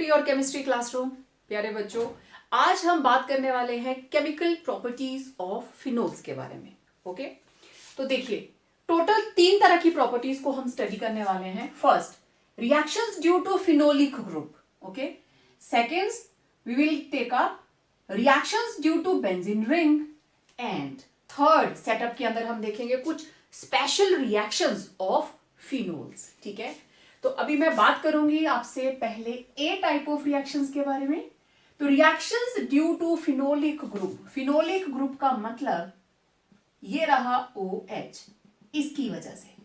Your chemistry classroom. प्यारे बच्चों, आज हम बात करने वाले हैं केमिकल प्रॉपर्टीज ऑफ फिनोल्स के बारे में। ओके, तो देखिए टोटल 3 तरह की प्रॉपर्टीज को हम स्टडी करने वाले हैं। First, reactions due to phenolic group. Okay, second, we will take up reactions due to benzene ring, and third setup के अंदर हम देखेंगे कुछ स्पेशल रिएक्शंस ऑफ फिनोल्स। ठीक है, तो अभी मैं बात करूंगी आपसे पहले ए टाइप ऑफ रिएक्शंस के बारे में। तो reactions due to phenolic group, phenolic group का मतलब ये रहा OH, इसकी वजह से।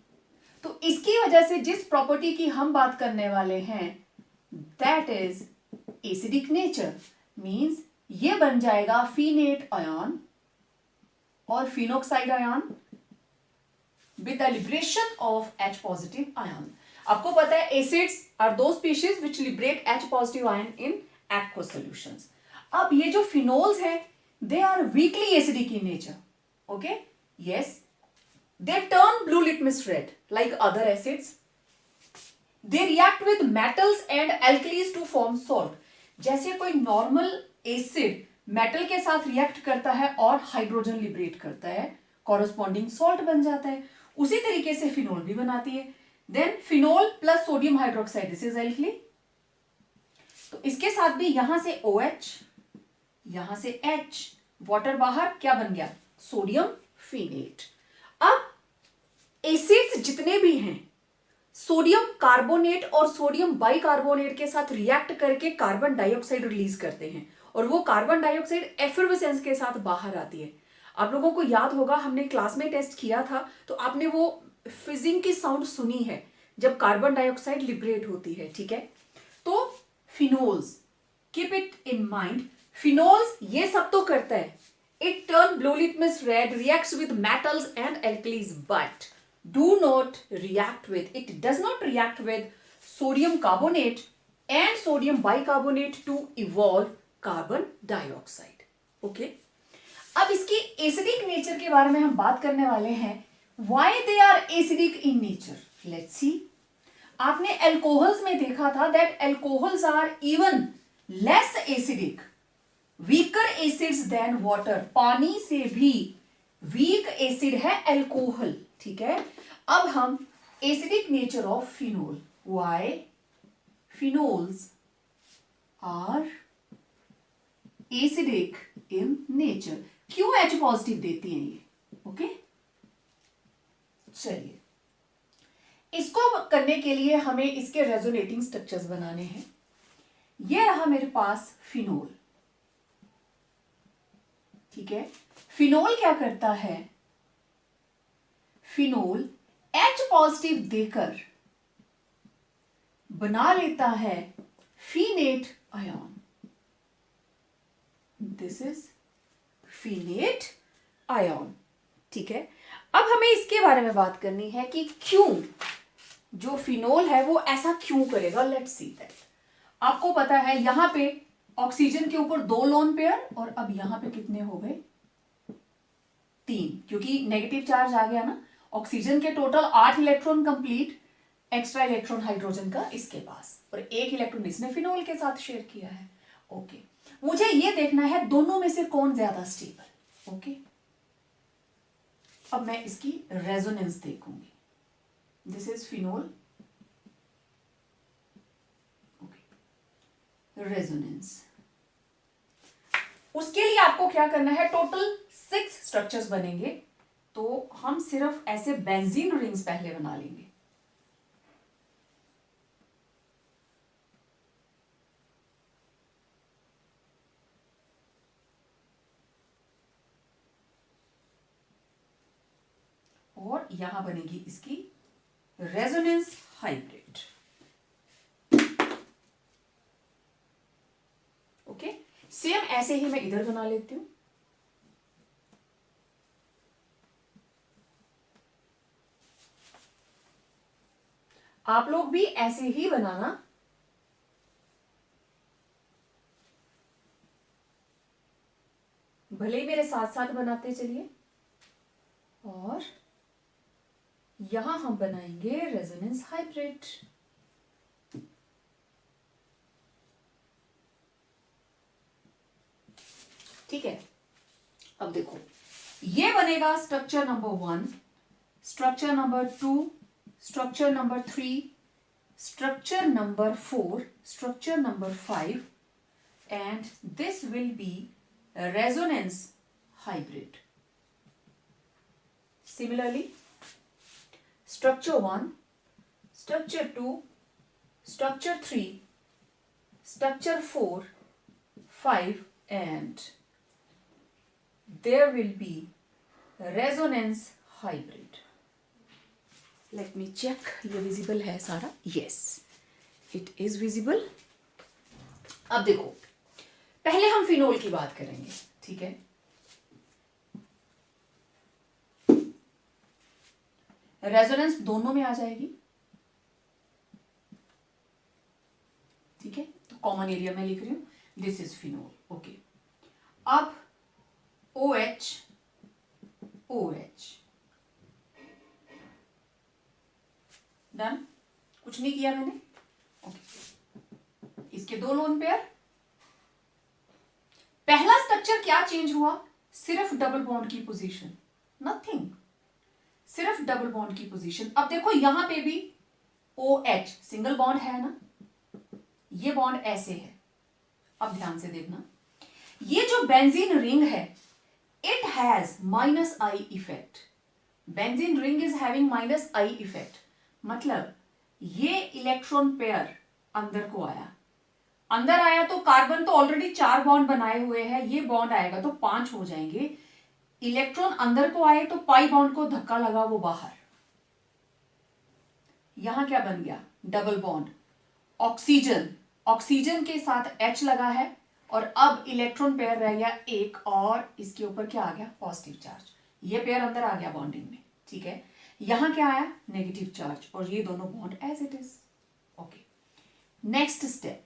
तो इसकी वजह से जिस प्रॉपर्टी की हम बात करने वाले हैं that is acidic nature, means ये बन जाएगा फिनेट आयन और phenoxide ion with the liberation of H positive ion. आपको पता है एसिड्स आर दो species which liberate H positive ion in aqueous solutions. अब ये जो फिनोल्स हैं they are weakly acidic in nature. Okay, yes, they turn blue litmus red like other acids. They react with metals and alkalis to form salt. जैसे कोई normal acid metal के साथ react करता है और हाइड्रोजन लिबरेट करता है, corresponding salt बन जाता है, उसी तरीके से फिनोल भी बनाती है। Then phenol plus sodium hydroxide, this is alkali. तो इसके साथ भी यहां से OH, यहां से H, वाटर बाहर, क्या बन गया? सोडियम फिनेट। अब एसिड्स जितने भी हैं सोडियम कार्बोनेट और सोडियम बाइकार्बोनेट के साथ रिएक्ट करके कार्बन डाइऑक्साइड रिलीज करते हैं और वो कार्बन डाइऑक्साइड एफिर्वेसेंस के साथ बाहर आती है। आप लोगों को याद होगा हमने क्लास में टेस्ट किया था तो आपने वो फिजिंग की साउंड सुनी है जब कार्बन डाइऑक्साइड लिबरेट होती है। ठीक है, तो phenols, keep it in mind, phenols ये सब तो करता है, it turn blue litmus red, reacts with metals and alkalis, but do not react with, it does not react with sodium carbonate and sodium bicarbonate to evolve carbon dioxide. Okay, अब इसकी acidic nature के बारे में हम बात करने वाले हैं। Why they are acidic in nature, let's see. आपने अल्कोहल्स में देखा था that alcohols are even less acidic, weaker acids than water, पानी से भी वीक एसिड है अल्कोहल। ठीक है, अब हम acidic nature of phenol, why phenols are acidic in nature, क्यों H पॉजिटिव देती हैं ये। ओके, चलिए इसको करने के लिए हमें इसके रेजोनेटिंग स्ट्रक्चर्स बनाने हैं। ये रहा मेरे पास फिनोल। ठीक है, फिनोल क्या करता है, फिनोल H पॉजिटिव देकर बना लेता है phenate ion, this is phenate ion. ठीक है, अब हमें इसके बारे में बात करनी है कि क्यों जो फिनोल है वो ऐसा क्यों करेगा। Let's see that. आपको पता है यहां पे ऑक्सीजन के ऊपर 2 लोन पेयर और अब यहां पे कितने हो गए? 3, क्योंकि नेगेटिव चार्ज आ गया ना। ऑक्सीजन के total 8 electron complete, extra electron hydrogen का इसके पास, और 1 इलेक्ट्रॉन इसने फिनोल के साथ शेयर किया है। ओके, मुझे ये देखना है दोनों में से कौन ज्यादा स्टेबल। ओके, अब मैं इसकी रेजोनेंस देखूंगी। This is phenol, okay, resonance. उसके लिए आपको क्या करना है, टोटल 6 स्ट्रक्चर्स बनेंगे, तो हम सिर्फ ऐसे बेंजीन रिंग्स पहले बना लेंगे। और यहां बनेगी इसकी रेजोनेंस हाइब्रिड। ओके, सेम ऐसे ही मैं इधर बना लेती हूं। आप लोग भी ऐसे ही बनाना। भले ही मेरे साथ साथ बनाते चलिए। और यहां हम बनाएंगे रेजोनेंस हाइब्रिड। ठीक है, अब देखो ये बनेगा structure number 1, structure number 2, structure number 3, structure number 4, structure number 5, and this will be a resonance hybrid. Similarly, structure 1, structure 2, structure 3, structure 4, 5, and there will be a resonance hybrid. Let me check, ये visible है सारा? Yes, it is visible. अब देखो, पहले हम phenol की बात करेंगे, ठीक है। रेजोनेंस दोनों में आ जाएगी, ठीक है, तो कॉमन एरिया में लिख रही हूं, दिस इज फिनोल, ओके। अब OH OH डन, कुछ नहीं किया मैंने, ओके। इसके दो लोन पेयर, पहला स्ट्रक्चर क्या चेंज हुआ, सिर्फ डबल बॉन्ड की पोजीशन, नथिंग, सिर्फ डबल बॉन्ड की पोजीशन। अब देखो यहां पे भी OH सिंगल बॉन्ड है ना, ये बॉन्ड ऐसे है। अब ध्यान से देखना, ये जो बेंजीन रिंग है it has -I effect, benzene ring is having -I effect, मतलब ये इलेक्ट्रॉन पेयर अंदर को आया, अंदर आया तो कार्बन तो ऑलरेडी 4 बॉन्ड बनाए हुए हैं, ये बॉन्ड आएगा तो 5 हो जाएंगे, इलेक्ट्रॉन अंदर को आए तो पाई बॉन्ड को धक्का लगा वो बाहर, यहां क्या बन गया, डबल बॉन्ड, ऑक्सीजन, ऑक्सीजन के साथ H लगा है और अब इलेक्ट्रॉन पेयर रह गया एक और इसके ऊपर क्या आ गया, पॉजिटिव चार्ज, ये पेयर अंदर आ गया बॉन्डिंग में, ठीक है। यहां क्या आया, नेगेटिव चार्ज, और ये दोनों bond as it is, okay. Next step,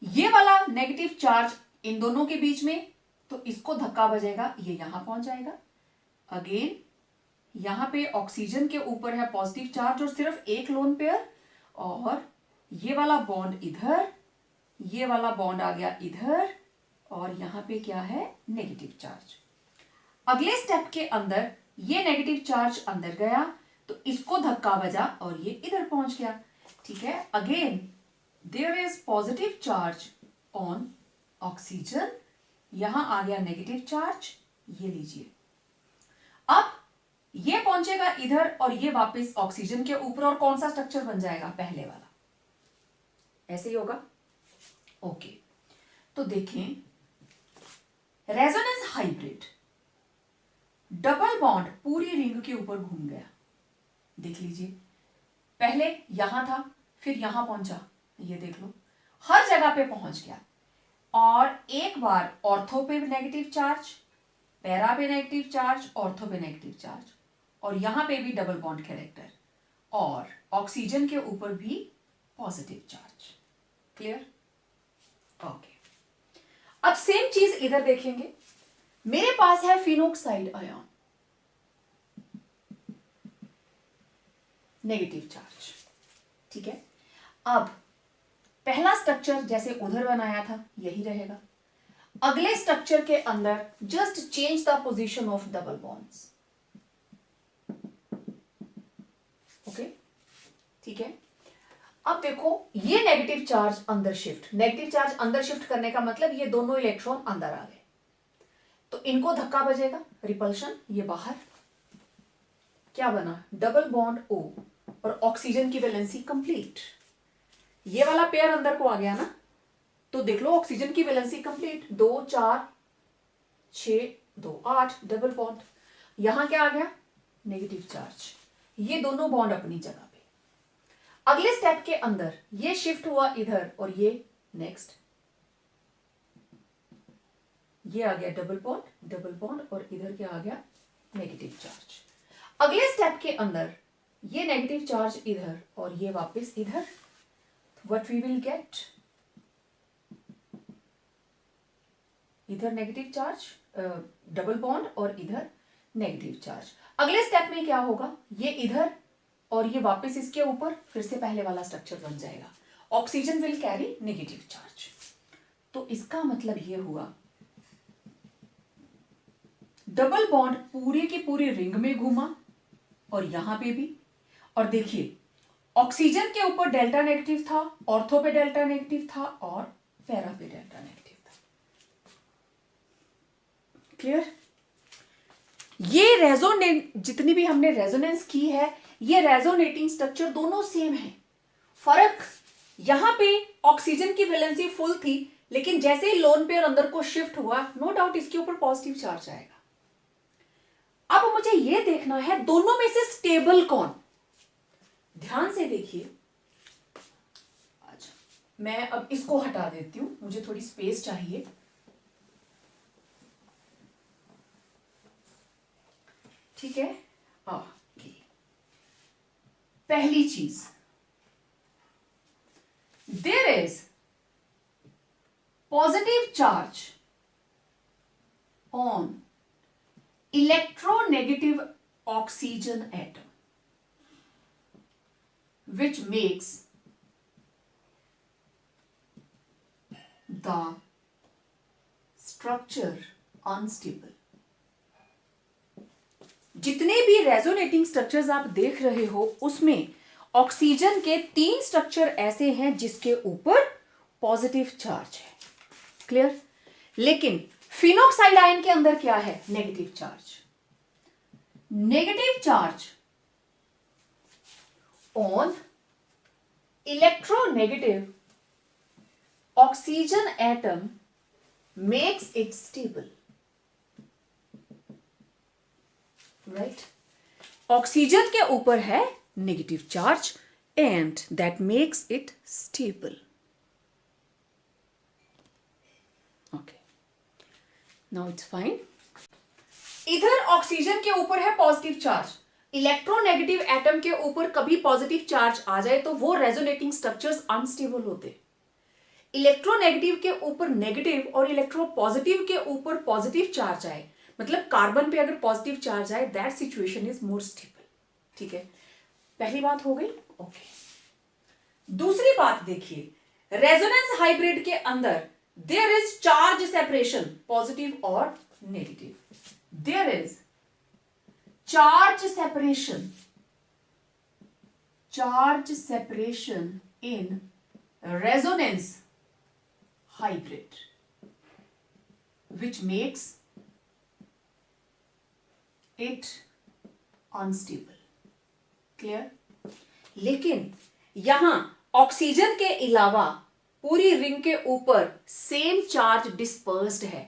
ये वाला नेगेटिव चार्ज इन दोनों के बीच में, तो इसको धक्का बजेगा, ये यहां पहुंच जाएगा, अगेन यहां पे ऑक्सीजन के ऊपर है पॉजिटिव चार्ज और सिर्फ एक लोन पेयर, और ये वाला बॉन्ड इधर, ये वाला बॉन्ड आ गया इधर, और यहां पे क्या है, नेगेटिव चार्ज। अगले स्टेप के अंदर ये नेगेटिव चार्ज अंदर गया तो इसको धक्का बजा और ये इधर पहुंच गया, ठीक है। Again there is positive charge on oxygen, यहां आ गया नेगेटिव चार्ज, ये लीजिए। अब ये पहुंचेगा इधर और ये वापस ऑक्सीजन के ऊपर, और कौन सा स्ट्रक्चर बन जाएगा, पहले वाला, ऐसे ही होगा, ओके। तो देखें, रेजोनेंस हाइब्रिड, डबल बॉन्ड पूरी रिंग के ऊपर घूम गया, देख लीजिए, पहले यहां था फिर यहां पहुंचा, ये देख लो, हर जगह पे पहुंच गया, और एक बार ऑर्थो पे नेगेटिव चार्ज, पैरा पे नेगेटिव चार्ज, ऑर्थो पे नेगेटिव चार्ज, और यहां पे भी डबल बॉन्ड कैरेक्टर, और ऑक्सीजन के ऊपर भी पॉजिटिव चार्ज, क्लियर, ओके। अब सेम चीज इधर देखेंगे, मेरे पास है फिनोक्साइड आयन, नेगेटिव चार्ज, ठीक है। अब पहला स्ट्रक्चर जैसे उधर बनाया था यही रहेगा, अगले स्ट्रक्चर के अंदर just change the position of double bonds, okay, ठीक है। अब देखो ये नेगेटिव चार्ज अंदर शिफ्ट, नेगेटिव चार्ज अंदर शिफ्ट करने का मतलब ये दोनों इलेक्ट्रॉन अंदर आ गए, तो इनको धक्का बजेगा, रिपल्शन, ये बाहर, क्या बना, डबल बॉन्ड O, और ऑक्सीजन की वैलेंसी कंप्लीट, ये वाला पेयर अंदर को आ गया ना, तो देख लो ऑक्सीजन की वैलेंसी कंप्लीट, 2 4 6 2 8, डबल बॉन्ड, यहां क्या आ गया, नेगेटिव चार्ज, ये दोनों बॉन्ड अपनी जगह पे। अगले स्टेप के अंदर ये शिफ्ट हुआ इधर, और ये नेक्स्ट, ये आ गया डबल बॉन्ड, और इधर क्या आ गया, नेगेटिव चार्ज। अगले स्टेप के अंदर ये नेगेटिव चार्ज इधर और ये वापस इधर, व्हाट वी विल गेट, इधर नेगेटिव चार्ज, डबल बॉन्ड, और इधर नेगेटिव चार्ज। अगले स्टेप में क्या होगा, ये इधर और ये वापस इसके ऊपर, फिर से पहले वाला स्ट्रक्चर बन जाएगा, oxygen will carry negative charge. तो इसका मतलब ये हुआ डबल बॉन्ड पूरे के पूरे रिंग में घूमा और यहां पे भी, और देखिए ऑक्सीजन के ऊपर डेल्टा नेगेटिव था, ऑर्थो पे डेल्टा नेगेटिव था और पैरा पे डेल्टा नेगेटिव था। क्लियर? ये रेजोनेट, जितनी भी हमने रेजोनेंस की है, ये रेजोनेटिंग स्ट्रक्चर दोनों सेम है। फर्क यहां पे ऑक्सीजन की वैलेंसी फुल थी, लेकिन जैसे ही लोन पेयर अंदर को शिफ्ट हुआ, नो डाउट इसके ऊपर पॉजिटिव चार्ज आएगा। अब मुझे यह देखना है दोनों में से स्टेबल कौन। ध्यान से देखिए। अच्छा, मैं अब इसको हटा देती हूं, मुझे थोड़ी स्पेस चाहिए। ठीक है। पहली चीज, there is positive charge on electronegative oxygen atom, which makes the structure unstable. जितने भी रेजोनेटिंग स्ट्रक्चर्स आप देख रहे हो, उसमें ऑक्सीजन के 3 स्ट्रक्चर ऐसे हैं जिसके ऊपर पॉजिटिव चार्ज है। क्लियर? लेकिन फिनोक्साइड आयन के अंदर क्या है? Negative charge. Negative charge on electronegative oxygen atom makes it stable. Right? Oxygen के ऊपर है negative charge and that makes it stable. Okay, now it's fine. इधर ऑक्सीजन के ऊपर है पॉजिटिव चार्ज। इलेक्ट्रोनेगेटिव एटम के ऊपर कभी पॉजिटिव चार्ज आ जाए तो वो रेजोनेटिंग स्ट्रक्चर्स अनस्टेबल होते। इलेक्ट्रोनेगेटिव के ऊपर नेगेटिव और इलेक्ट्रोपॉजिटिव के ऊपर पॉजिटिव चार्ज आए, मतलब कार्बन पे अगर पॉजिटिव चार्ज आए, that situation is more stable. ठीक है, पहली बात हो गई। ओके, दूसरी बात देखिए, रेजोनेंस हाइब्रिड के अंदर there is charge separation, positive और negative. There is charge separation in resonance hybrid, which makes it unstable. Clear? लेकिन यहां ऑक्सीजन के अलावा पूरी रिंग के ऊपर सेम चार्ज डिस्पर्स्ड है।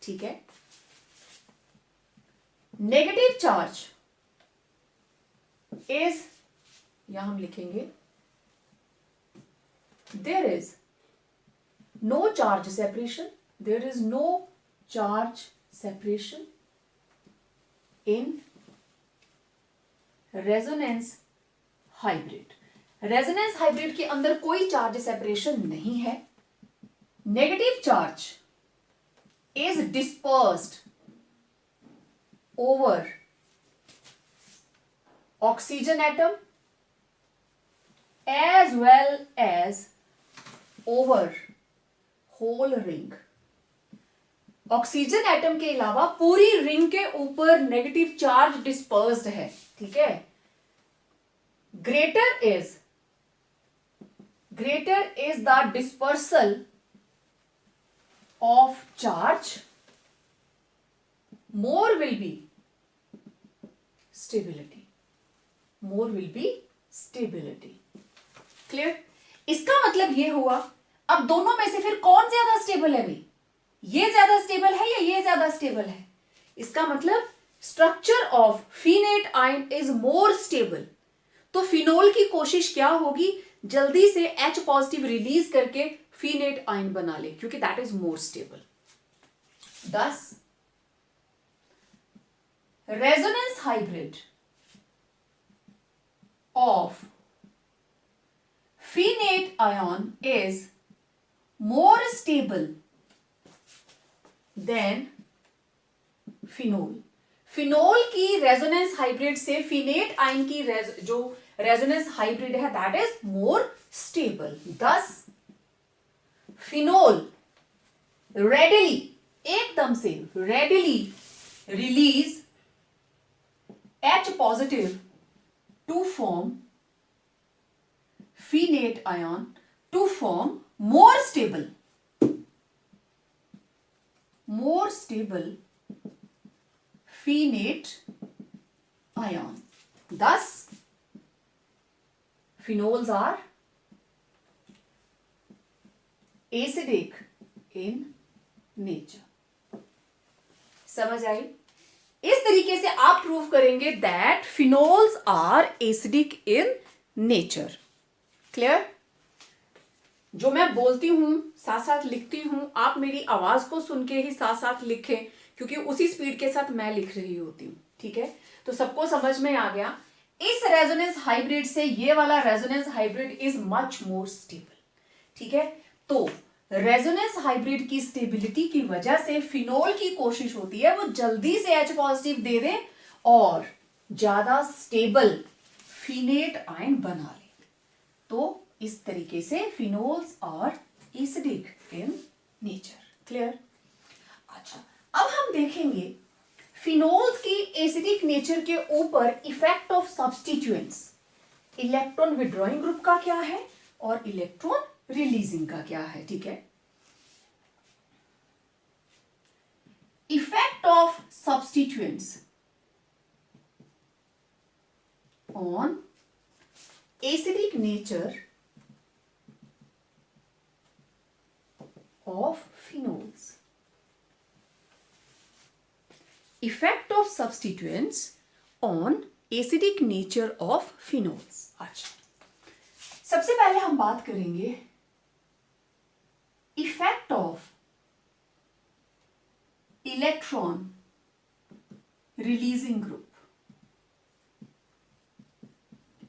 ठीक है, नेगेटिव चार्ज इज, यहां हम लिखेंगे there is no charge separation, there is no charge separation in resonance hybrid. Resonance hybrid के अंदर कोई चार्ज सेपरेशन नहीं है। Negative charge is dispersed over oxygen atom as well as over whole ring. Oxygen atom के अलावा पूरी ring के ऊपर नेगेटिव चार्ज डिस्पर्स्ड है। ठीक है, greater is the dispersal of charge, more will be stability. Clear? इसका मतलब ये हुआ, अब दोनों में से फिर कौन ज्यादा स्टेबल है भाई? ये ज्यादा स्टेबल है या ये ज्यादा स्टेबल है? इसका मतलब structure of phenate ion is more stable. तो फिनोल की कोशिश क्या होगी? जल्दी से H पॉजिटिव रिलीज करके फिनेट आयन बना ले, क्योंकि दैट इज मोर स्टेबल। दस resonance hybrid of finate ion is more stable than phenol. Phenol की रेजोनेंस हाइब्रिड से फिनेट आयन की जो रेजोनेंस हाइब्रिड है that is more stable. thus phenol readily, एकदम से readily release H positive to form phenate ion to form more stable phenate ion. Thus, phenols are acidic in nature. समझ आई? इस तरीके से आप प्रूव करेंगे that phenols are acidic in nature. Clear? जो मैं बोलती हूं साथ साथ लिखती हूं, आप मेरी आवाज को सुन के ही साथ साथ लिखें, क्योंकि उसी स्पीड के साथ मैं लिख रही होती हूं. ठीक है? तो सबको समझ में आ गया. इस रेजोनेंस हाइब्रिड से ये वाला resonance hybrid is much more stable. ठीक है? तो रेजोनेंस हाइब्रिड की स्टेबिलिटी की वजह से फिनोल की कोशिश होती है वो जल्दी से H पॉजिटिव दे दे और ज्यादा स्टेबल फिनेट आयन बना ले. तो इस तरीके से phenols are acidic in nature. Clear? अच्छा, अब हम देखेंगे फिनोल्स की एसिडिक नेचर के ऊपर effect of substituents. Electron withdrawing group का क्या है और इलेक्ट्रॉन रिलीजिंग का क्या है. ठीक है? Effect of substituents on acidic nature of phenols. Effect of substituents on acidic nature of phenols. अच्छा, सबसे पहले हम बात करेंगे effect of electron releasing group.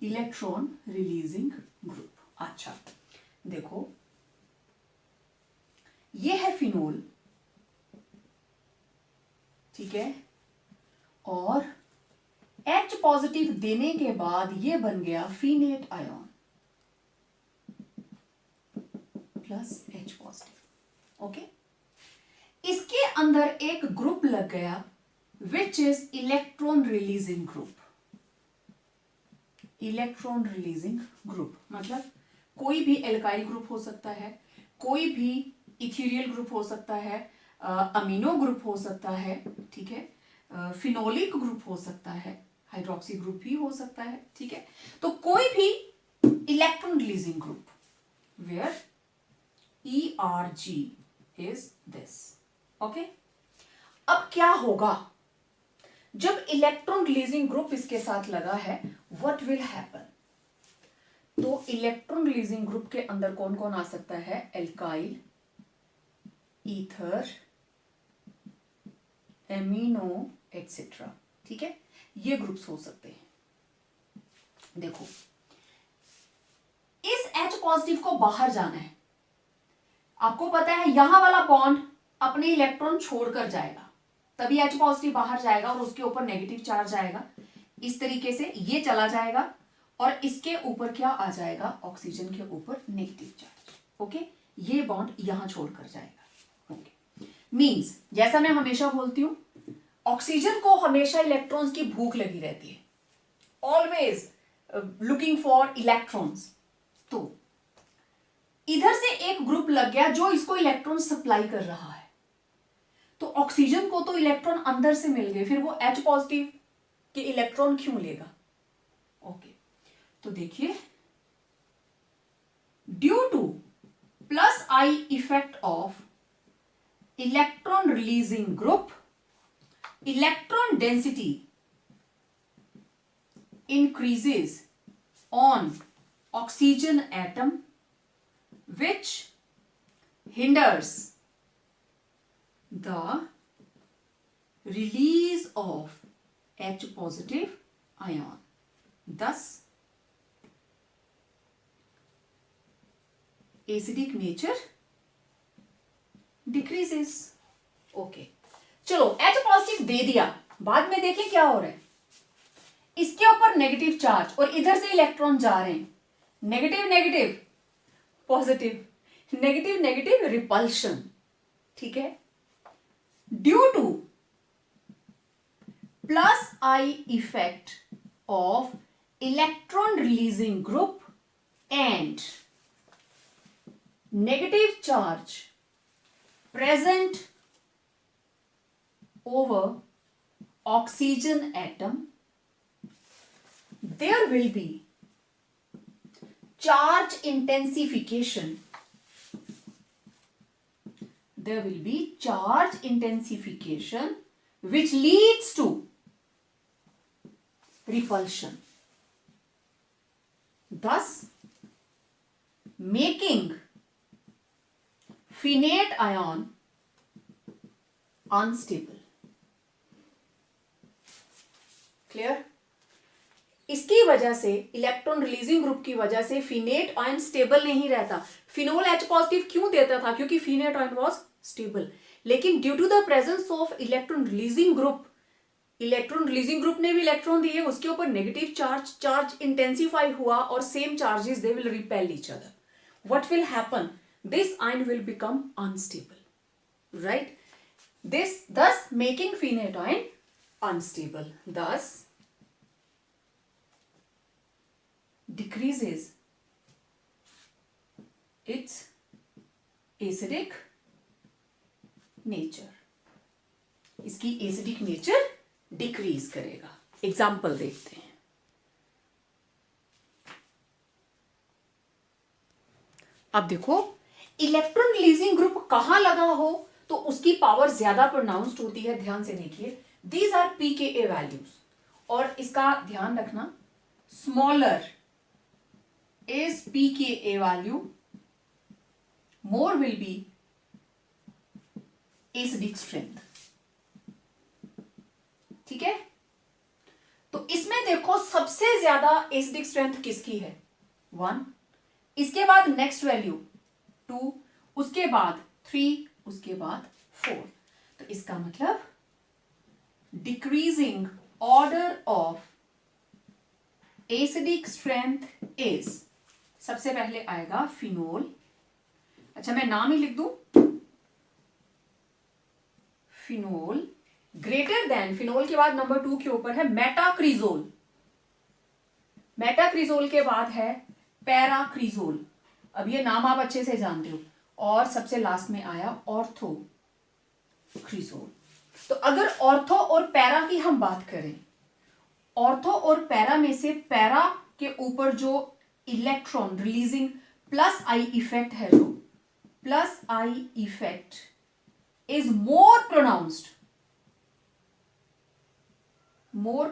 Electron releasing group. अच्छा, देखो ये है फिनोल. ठीक है? और H पॉजिटिव देने के बाद ये बन गया phenate ion plus H positive. Okay? इसके अंदर एक ग्रुप लग गया which is electron releasing group. Electron releasing group मतलब कोई भी एल्काइल ग्रुप हो सकता है, कोई भी इथेरियल ग्रुप हो सकता है, अमीनो ग्रुप हो सकता है. ठीक है? फिनोलिक ग्रुप हो सकता है, हाइड्रोक्सी ग्रुप भी हो सकता है. ठीक है? तो कोई भी electron releasing group where ERG is this. Okay? अब क्या होगा जब इलेक्ट्रॉन रिलीजिंग ग्रुप इसके साथ लगा है? What will happen? तो इलेक्ट्रॉन रिलीजिंग ग्रुप के अंदर कौन कौन आ सकता है? Alkyl, ether, amino etcetera. ठीक है? ये ग्रुप्स हो सकते हैं. देखो, इस H पॉजिटिव को बाहर जाना है. आपको पता है यहां वाला बॉन्ड अपने इलेक्ट्रॉन छोड़कर जाएगा, तभी H पॉजिटिव बाहर जाएगा और उसके ऊपर नेगेटिव चार्ज आएगा. इस तरीके से ये चला जाएगा और इसके ऊपर क्या आ जाएगा? ऑक्सीजन के ऊपर नेगेटिव चार्ज. ओके? ये बॉन्ड यहां छोड़कर जाएगा. ओके? मींस जैसा मैं हमेशा बोलती हूं, ऑक्सीजन को हमेशा इलेक्ट्रॉन्स की भूख लगी रहती है, ऑलवेज लुकिंग फॉर इलेक्ट्रॉन्स. तो इधर से एक ग्रुप लग गया जो इसको इलेक्ट्रॉन सप्लाई कर रहा है. तो ऑक्सीजन को तो इलेक्ट्रॉन अंदर से मिल गए, फिर वो H पॉजिटिव के इलेक्ट्रॉन क्यों लेगा? ओके, तो देखिए, due two plus I effect of electron releasing group, electron density increases on oxygen atom which hinders the release of H positive ion. Thus, acidic nature decreases. Okay. चलो H positive दे दिया, बाद में देखें क्या हो रहा है. इसके ऊपर नेगेटिव चार्ज और इधर से इलेक्ट्रॉन जा रहे हैं. Negative negative positive, negative negative repulsion. ठीक है? Due to plus I effect of electron releasing group and negative charge present over oxygen atom, there will be charge intensification. There will be charge intensification which leads to repulsion, thus making finite ion unstable. Clear? इसकी वजह से, electron releasing group की वजह से फिनेट ion stable नहीं रहता. Phenol H positive क्यों देता था? क्योंकि फिनेट आयन वाज स्टेबल. लेकिन due to the presence of electron releasing group ने भी इलेक्ट्रॉन दिए, उसके ऊपर नेगेटिव चार्ज इंटेंसिफाई हुआ और same charges they will repel each other. What will happen? This ion will become unstable, right? This thus making finite ion unstable, thus decreases its acidic nature. इसकी acidic nature decrease करेगा. Example देखते हैं. अब देखो, electron releasing group कहां लगा हो तो उसकी पावर ज्यादा प्रोनाउंस्ड होती है. ध्यान से देखिए, दीज आर pKa वैल्यूज, और इसका ध्यान रखना, smaller is pKa value, more will be acidic strength. ठीक है? तो इसमें देखो सबसे ज्यादा एसिडिक स्ट्रेंथ किसकी है? 1. इसके बाद नेक्स्ट वैल्यू 2, उसके बाद 3, उसके बाद 4. तो इसका मतलब decreasing order of acidic strength is, सबसे पहले आएगा फिनोल. अच्छा, मैं नाम ही लिख दूं, फिनोल. ग्रेटर देन, फिनोल के बाद नंबर 2 के ऊपर है मेटाक्रिजोल. मेटाक्रिजोल के बाद है पैराक्रिजोल. अब ये नाम आप अच्छे से जानते हो. और सबसे लास्ट में आया ऑर्थोक्रिजोल. तो अगर ऑर्थो और पैरा की हम बात करें, ऑर्थो और पैरा में से पैरा के ऊपर जो electron releasing plus I effect है, जो plus I effect is more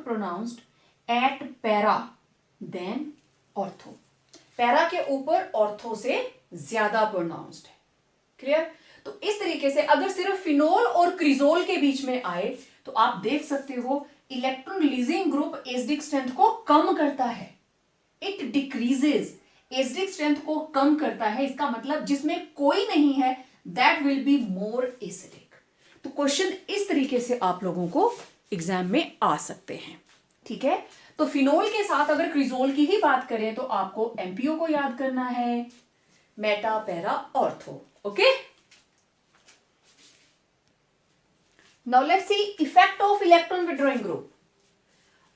pronounced at para than ortho. Para के ऊपर ऑर्थो से ज्यादा प्रोनाउंस्ड है. क्लियर? तो इस तरीके से अगर सिर्फ फिनोल और क्रिजोल के बीच में आए तो आप देख सकते हो electron releasing group acidic strength को कम करता है. इट डिक्रीजेस, एसिडिक स्ट्रेंथ को कम करता है. इसका मतलब जिसमें कोई नहीं है that will be more acidic. तो क्वेश्चन इस तरीके से आप लोगों को एग्जाम में आ सकते हैं. ठीक है? तो फिनोल के साथ अगर क्रिजोल की ही बात करें तो आपको एमपीओ को याद करना है, meta, para, ortho. Okay? Now let's see effect of electron withdrawing group.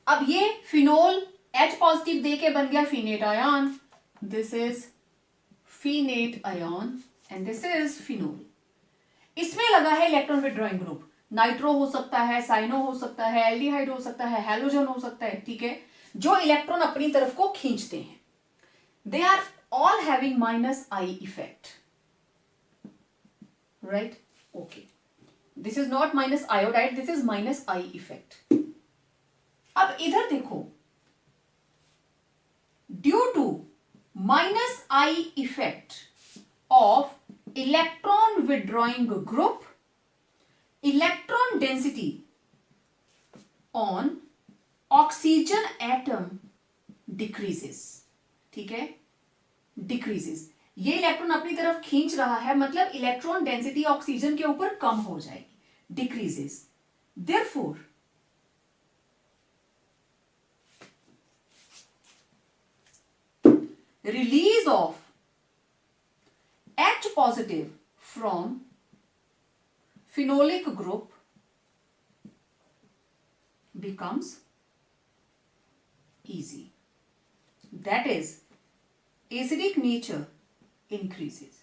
अब ये फिनोल H पॉजिटिव दे के बन गया phenate ion. This is phenate ion and this is phenol. इसमें लगा है इलेक्ट्रॉन विड्रॉइंग ग्रुप. नाइट्रो हो सकता है, साइनो हो सकता है, एल्डिहाइड हो सकता है, हैलोजन हो सकता है. ठीक है? जो इलेक्ट्रॉन अपनी तरफ को खींचते हैं. They are all having minus I effect, right? Okay, this is not minus iodide, this is minus I effect. अब इधर देखो, due to minus I effect of electron withdrawing group, electron density on oxygen atom decreases. ठीक है? decreases. ये electron अपनी तरफ खींच रहा है, मतलब इलेक्ट्रॉन डेंसिटी ऑक्सीजन के ऊपर कम हो जाएगी. decreases. therefore release of H positive from phenolic group becomes easy. That is, acidic nature increases.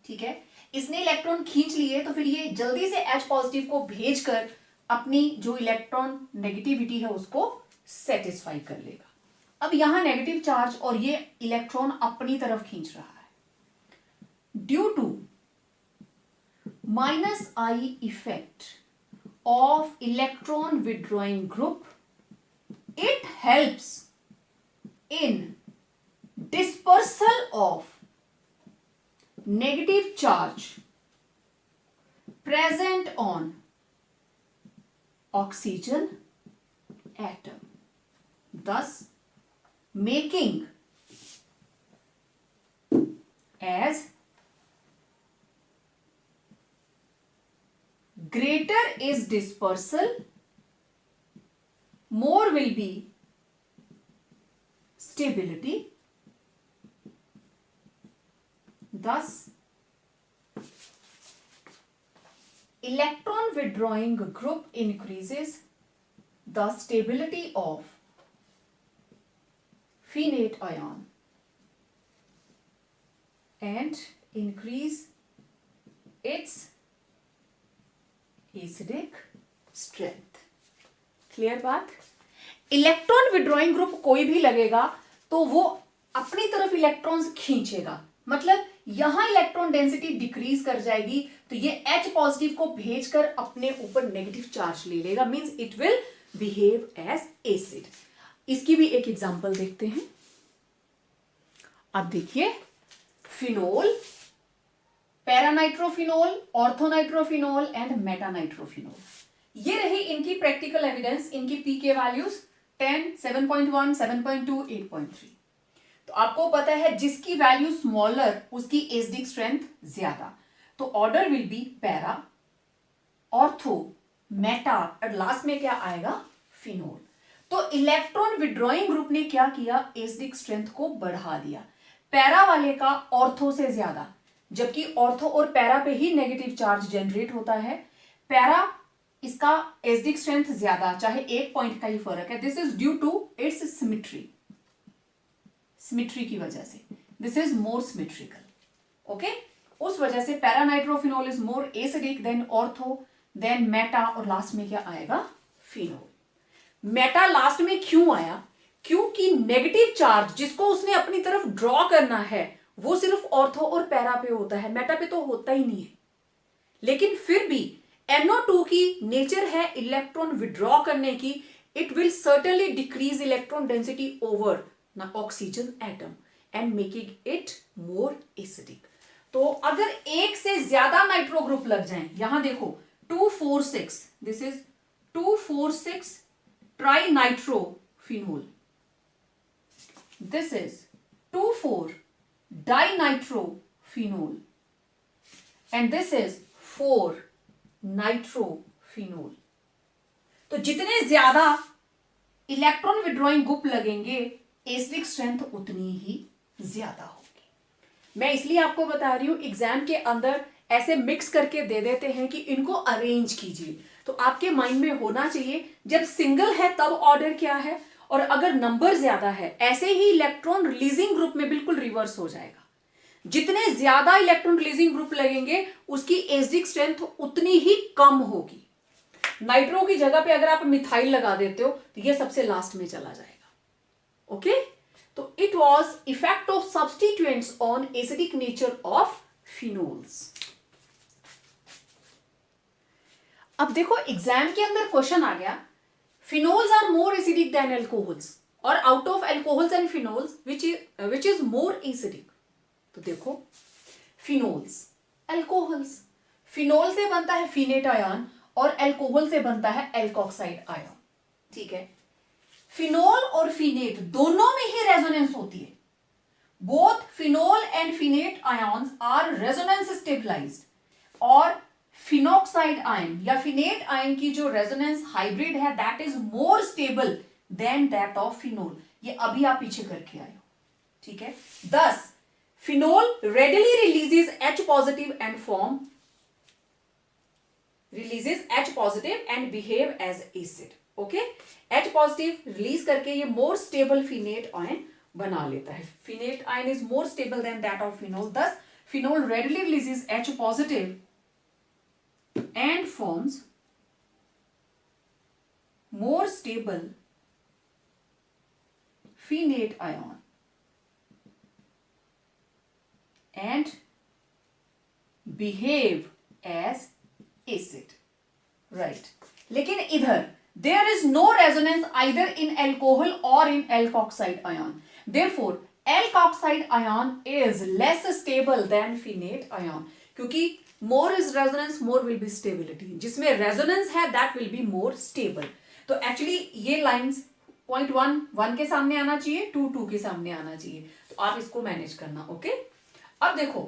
ठीक है, इसने इलेक्ट्रॉन खींच लिए तो फिर ये जल्दी से H पॉजिटिव को भेजकर अपनी जो इलेक्ट्रॉन नेगेटिविटी है उसको सेटिस्फाई कर लेगा. अब यहां नेगेटिव चार्ज और ये इलेक्ट्रॉन अपनी तरफ खींच रहा है. Due to -I effect of electron withdrawing group, it helps in dispersal of negative charge present on oxygen atom, thus making as greater is dispersal, more will be stability. Thus, electron withdrawing group increases the stability of phenate ion and increase its acidic strength. Clear बात? Electron withdrawing group कोई भी लगेगा तो वो अपनी तरफ electrons खींचेगा. मतलब यहां इलेक्ट्रॉन डेंसिटी डिक्रीज कर जाएगी तो ये H पॉजिटिव को भेजकर अपने ऊपर नेगेटिव चार्ज ले लेगा. Means it will behave as acid. इसकी भी एक एग्जांपल देखते हैं. अब देखिए, फिनोल, पैरानाइट्रोफिनोल, ऑर्थोनाइट्रोफिनोल एंड मेटानाइट्रोफिनोल. ये रही इनकी प्रैक्टिकल एविडेंस. इनकी पी के वैल्यूज 10, 7.1, 7.2, 8.3. तो आपको पता है जिसकी वैल्यू स्मॉलर उसकी एसिडिक स्ट्रेंथ ज्यादा. तो order will be para, ortho, Meta और लास्ट में क्या आएगा? फिनोल. तो इलेक्ट्रॉन विड्रॉइंग ग्रुप ने क्या किया? एसिडिक स्ट्रेंथ को बढ़ा दिया. पैरा वाले का ऑर्थो से ज्यादा, जबकि ऑर्थो और पैरा पे ही नेगेटिव चार्ज जनरेट होता है. पैरा इसका एसिडिक स्ट्रेंथ ज्यादा, चाहे 1 पॉइंट का ही फर्क है. This is due to its symmetry. Symmetry की वजह से this is more symmetrical. Okay, उस वजह से paranitrophenol is more acidic than ortho, then meta और लास्ट में क्या आएगा? फिनोल. मेटा लास्ट में क्यों आया? क्योंकि नेगेटिव चार्ज जिसको उसने अपनी तरफ ड्रॉ करना है वो सिर्फ ऑर्थो और पैरा पे होता है, मेटा पे तो होता ही नहीं है. लेकिन फिर भी NO2 की नेचर है इलेक्ट्रॉन विड्रॉ करने की. It will certainly decrease electron density over oxygen atom and making it more acidic. तो अगर एक से ज्यादा नाइट्रो ग्रुप लग जाएं, यहां देखो 2,4,6, this is 2,4,6 tri nitrophenol, this is 2,4 dinitrophenol and this is 4 nitrophenol. तो जितने ज्यादा इलेक्ट्रॉन विड्रॉइंग ग्रुप लगेंगे एसिडिक स्ट्रेंथ उतनी ही ज्यादा होगी. मैं इसलिए आपको बता रही हूं, एग्जाम के अंदर ऐसे मिक्स करके दे देते हैं कि इनको अरेंज कीजिए. तो आपके माइंड में होना चाहिए जब सिंगल है तब ऑर्डर क्या है, और अगर नंबर ज्यादा है ऐसे ही इलेक्ट्रॉन रिलीजिंग ग्रुप में बिल्कुल रिवर्स हो जाएगा. जितने ज्यादा इलेक्ट्रॉन रिलीजिंग ग्रुप लगेंगे उसकी एसिडिक स्ट्रेंथ उतनी ही कम होगी. नाइट्रो की जगह पे अगर आप मिथाइल लगा देते हो तो ये सबसे लास्ट में चला जाएगा. ओके, तो it was effect of substituents on acidic nature of phenols. अब देखो एग्जाम के अंदर क्वेश्चन आ गया, phenols are more acidic than alcohols, और out of alcohols and phenols which is more acidic. तो देखो फिनोल्स, अल्कोहल्स, फिनोल से बनता है फिनेट आयन और अल्कोहल से बनता है एल्कोक्साइड आयन. ठीक है, फिनोल और फिनेट दोनों में ही रेजोनेंस होती है. Both phenol and phenate ions are resonance stabilised, और फिनोक्साइड आयन या फिनेट आयन की जो रेजोनेंस हाइब्रिड है that is more stable than that of phenol. ये अभी आप पीछे करके आए हो. ठीक है, thus phenol readily releases H positive and form releases H positive and behave as acid. Okay, H positive release करके ये मोर स्टेबल फिनेट आयन बना लेता है. Phenate ion is more stable than that of phenol. Thus phenol readily releases H positive and forms more stable finate ion and behave as acid. Right. लेकिन इधर there is no resonance either in alcohol or in alkoxide ion. Therefore, alkoxide ion is less stable than finate ion. क्योंकि more is resonance, more will be stability. जिसमें resonance है that will be more stable. तो actually ये lines 0.1 के सामने आना चाहिए, 2 के सामने आना चाहिए. तो आप इसको मैनेज करना. ओके, अब देखो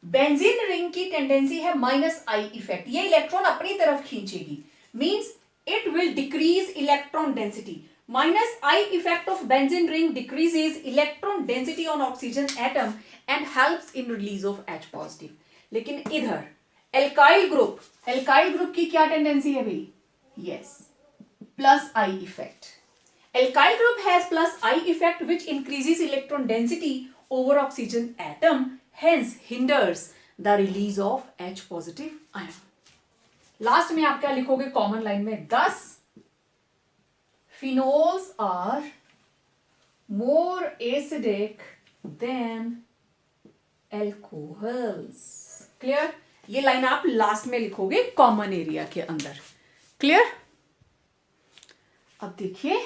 बेंजीन रिंग की टेंडेंसी है -I इफेक्ट. ये इलेक्ट्रॉन अपनी तरफ खींचेगी, means it will decrease electron density. -I effect of benzene ring decreases electron density on oxygen atom and helps in release of H positive. लेकिन इधर alkyl group की क्या tendency है भाई? Yes, +I effect. Alkyl group has +I effect which increases electron density over oxygen atom, hence hinders the release of H positive ion. Last में आप क्या लिखोगे कॉमन लाइन में? 10 phenols are more acidic than alcohols. Clear? ये line आप last में लिखोगे common area के अंदर. क्लियर? अब देखिए,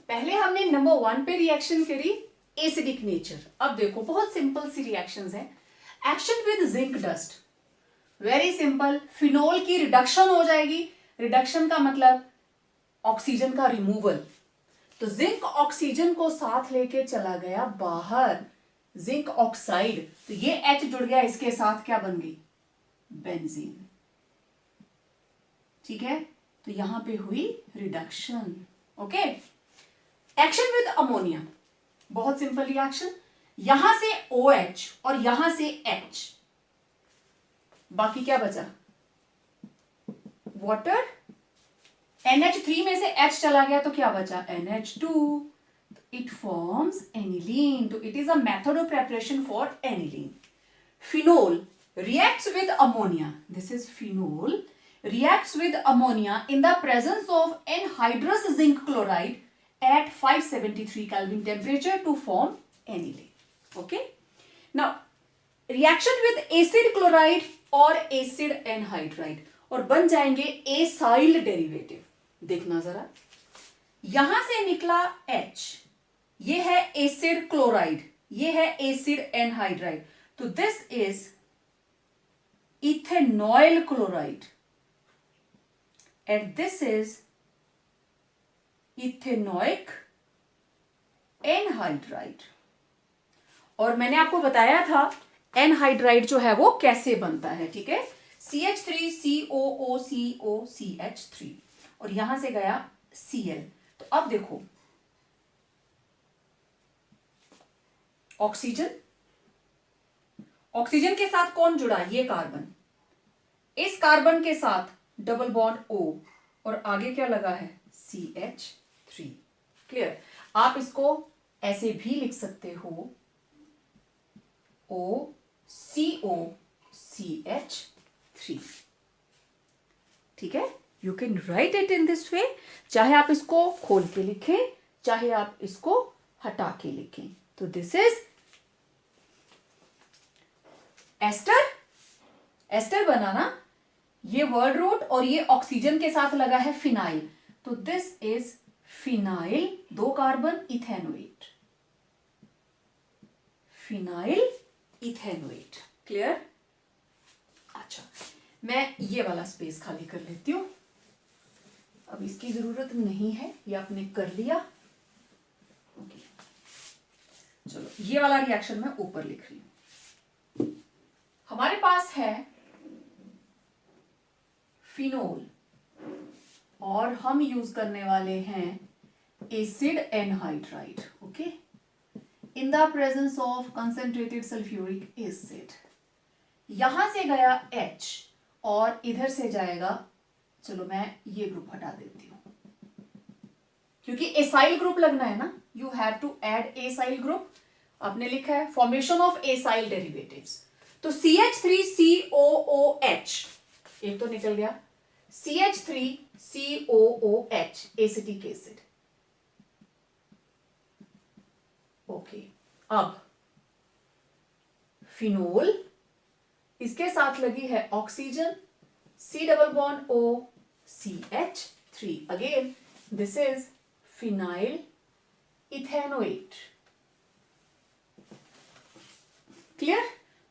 पहले हमने नंबर 1 पे रिएक्शन करी एसिडिक नेचर. अब देखो बहुत सिंपल सी रिएक्शंस है. Action with zinc dust, very simple. Phenol की रिडक्शन हो जाएगी. रिडक्शन का मतलब ऑक्सीजन का रिमूवल. तो जिंक ऑक्सीजन को साथ लेके चला गया बाहर, जिंक ऑक्साइड. तो ये H जुड़ गया इसके साथ, क्या बन गई? बेंजीन. ठीक है, तो यहां पे हुई reduction. Okay, action with ammonia, बहुत सिंपल रिएक्शन. यहां से OH और यहां से H, बाकी क्या बचा? वाटर. NH3 में से H चला गया तो क्या बचा? NH2. It forms aniline. So it is a method of preparation for aniline. Phenol reacts with ammonia. This is phenol reacts with ammonia in the presence of anhydrous zinc chloride at 573 Kelvin temperature to form aniline. Okay. Now reaction with acid chloride और acid anhydride और बन जाएंगे acyl derivative. देखना जरा, यहां से निकला H, ये है एसिड क्लोराइड, ये है एसिड एनहाइड्राइड. तो this is ethanoyl chloride and this is ethanoic anhydride. और मैंने आपको बताया था एनहाइड्राइड जो है वो कैसे बनता है. ठीक है, CH3COOCOCH3 और यहां से गया Cl. तो अब देखो ऑक्सीजन, ऑक्सीजन के साथ कौन जुड़ा? ये कार्बन. इस कार्बन के साथ डबल बॉन्ड O और आगे क्या लगा है? CH3. क्लियर? आप इसको ऐसे भी लिख सकते हो OCOCH3. ठीक है, you can write it in this way. चाहे आप इसको खोल के लिखें, चाहे आप इसको हटा के लिखें. तो दिस इज एस्टर. एस्टर बनाना, ये वर्ड रूट और ये ऑक्सीजन के साथ लगा है फिनाइल. तो this is phenyl, 2 carbon, ethanoate. Phenyl ethanoate. Clear? अच्छा, मैं ये वाला स्पेस खाली कर लेती हूं. अब इसकी जरूरत नहीं है, ये आपने कर लिया. ओके, चलो ये वाला रिएक्शन मैं ऊपर लिख रही हूं. हमारे पास है फिनोल और हम यूज करने वाले हैं acid anhydride. Okay, in the presence of concentrated sulfuric acid. यहां से गया H और इधर से जाएगा, चलो मैं ये ग्रुप हटा देती हूं क्योंकि एसाइल ग्रुप लगना है ना, you have to add acyl group. आपने लिखा है फॉर्मेशन ऑफ एसाइल डेरिवेटिव्स, तो CH3COOH एक तो निकल गया, CH3COOH एसिटिक एसिड। ओके, अब फिनोल, इसके साथ लगी है oxygen, C double bond O CH3, again this is phenyl ethanoate. Clear?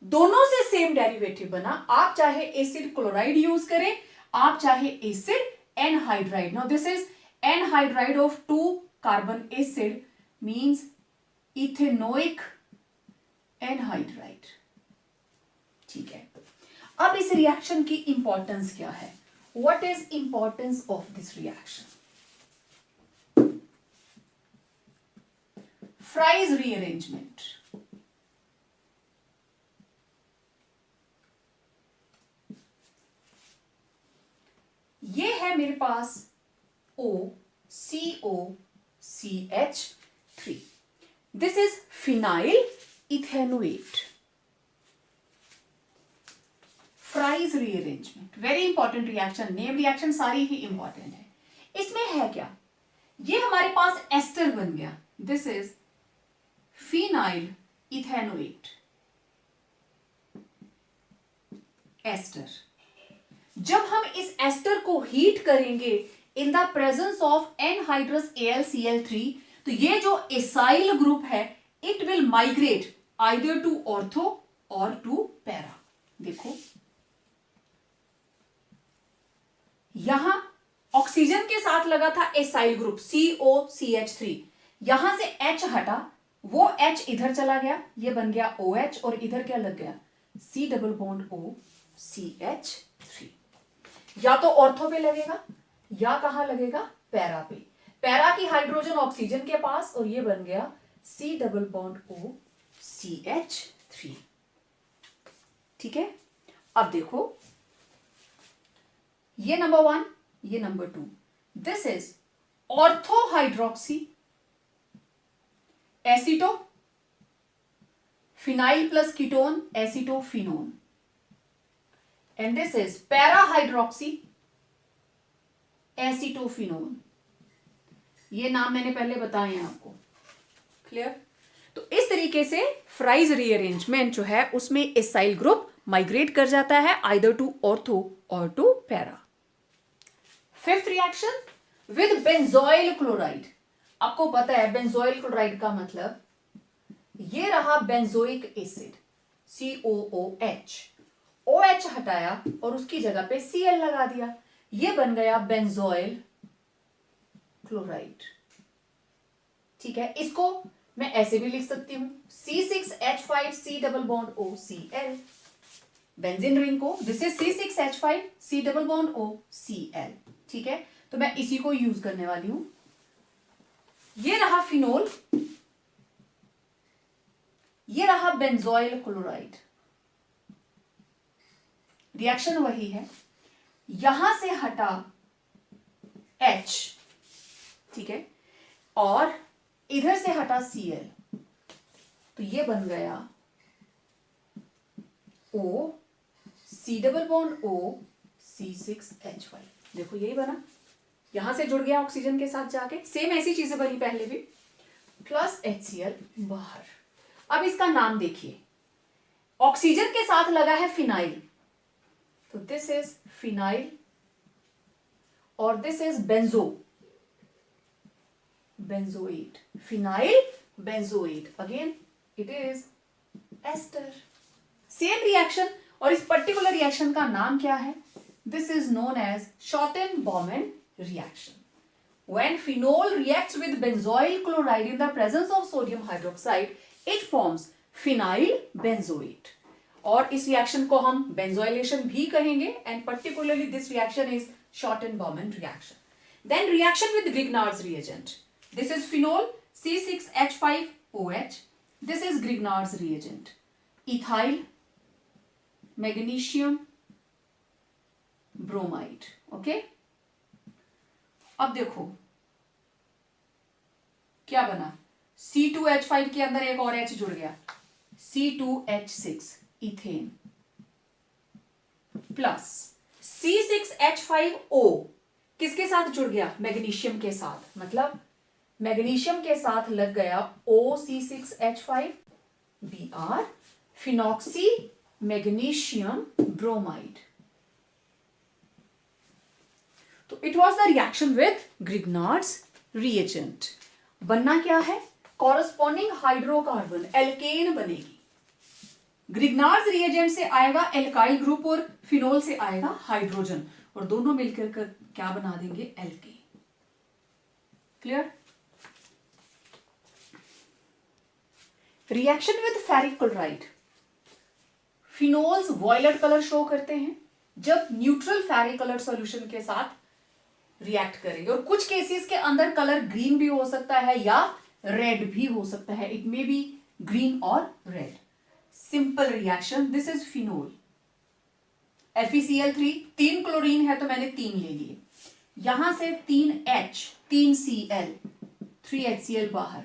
दोनों से सेम डेरिवेटिव बना, आप चाहे एसिड क्लोराइड यूज करें, आप चाहे acid anhydride. Now this is anhydride of 2 carbon acid means ethanoic anhydride. ठीक है, अब इस रिएक्शन की इंपॉर्टेंस क्या है? What is importance of this reaction? Fries rearrangement. ये है मेरे पास OCOCH3, this is phenyl ethanoate. Fries rearrangement very important reaction, name reaction सारी ही इंपॉर्टेंट है। इसमें है क्या, ये हमारे पास एस्टर बन गया, this is phenyl ethanoate ester. जब हम इस एस्टर को हीट करेंगे in the presence of anhydrous AlCl3, तो ये जो एसाइल ग्रुप है it will migrate either to ortho और टू पैरा। देखो यहां ऑक्सीजन के साथ लगा था एसाइल ग्रुप COCH3, यहां से H हटा, वो H इधर चला गया, ये बन गया OH, और इधर क्या लग गया C double bond O CH3। या तो ऑर्थो पे लगेगा या कहां लगेगा, पैरा पे। पैरा की हाइड्रोजन ऑक्सीजन के पास, और ये बन गया C double bond O CH3। ठीक है, अब देखो ये नंबर 1, ये number 2, this is ortho hydroxy aceto, phenyl plus ketone acetophenone, and this is para hydroxy acetophenone. ये नाम मैंने पहले बताए हैं आपको, क्लियर? तो इस तरीके से फ्राइज रीअरेंजमेंट जो है उसमें एसाइल ग्रुप माइग्रेट कर जाता है आइदर टू ऑर्थो और to para. Fifth reaction with benzoyl chloride. आपको पता है बेंजोइल क्लोराइड का मतलब, ये रहा बेंजोइक एसिड COOH, OH हटाया और उसकी जगह पे Cl लगा दिया, ये बन गया बेंजोइल क्लोराइड। ठीक है, इसको मैं ऐसे भी लिख सकती हूं C6H5C double bond O Cl, benzene ring को, this is C6H5C double bond O Cl। ठीक है, तो मैं इसी को यूज करने वाली हूं। ये रहा फिनोल, ये रहा बेंजोइल क्लोराइड, रिएक्शन वही है, यहां से हटा H, ठीक है, और इधर से हटा Cl, तो ये बन गया O C double bond O C6H5। देखो यही बना, यहां से जुड़ गया ऑक्सीजन के साथ जाके, सेम ऐसी चीजें बनी पहले भी, प्लस HCl बाहर। अब इसका नाम देखिए, ऑक्सीजन के साथ लगा है फिनाइल, तो दिस इज फिनाइल, और this is benzoate, phenyl benzoate, again it is ester. Same reaction, और इस पर्टिकुलर रिएक्शन का नाम क्या है? This is known as Schotten Baumann reaction. When phenol reacts with benzoyl chloride in the presence of sodium hydroxide, it forms phenyl benzoate. और इस reaction को हम बेंजोइलेशन भी कहेंगे, and particularly this reaction is Schotten Baumann reaction. Then reaction with Grignard's reagent. This is phenol C6H5OH. This is Grignard's reagent. Ethyl, magnesium, bromide. Okay, अब देखो क्या बना, C2H5 के अंदर एक और H जुड़ गया, C2H6 इथेन प्लस C6H5O किसके साथ जुड़ गया, मैग्नीशियम के साथ, मतलब मैग्नीशियम के साथ लग गया OC6H5 Br, phenoxy magnesium bromide. तो it was the reaction with Grignard's reagent. बनना क्या है, कॉरस्पॉन्डिंग हाइड्रोकार्बन एल्केन बनेगी। ग्रिग्नार्ड्स रिएजेंट से आएगा एल्काइल ग्रुप और फिनोल से आएगा हाइड्रोजन, और दोनों मिलकर क्या बना देंगे, alkane. Clear. Reaction with ferric chloride, phenols violet colour show करते हैं जब न्यूट्रल फेरिक कलर सॉल्यूशन के साथ रिएक्ट करेंगे, और कुछ केसेस के अंदर कलर ग्रीन भी हो सकता है या रेड भी हो सकता है, इट मे बी ग्रीन और red. Simple reaction, this is phenol, FeCl3, 3 chlorine है तो मैंने 3 ले लिए, यहां से 3H 3Cl 3HCl बाहर।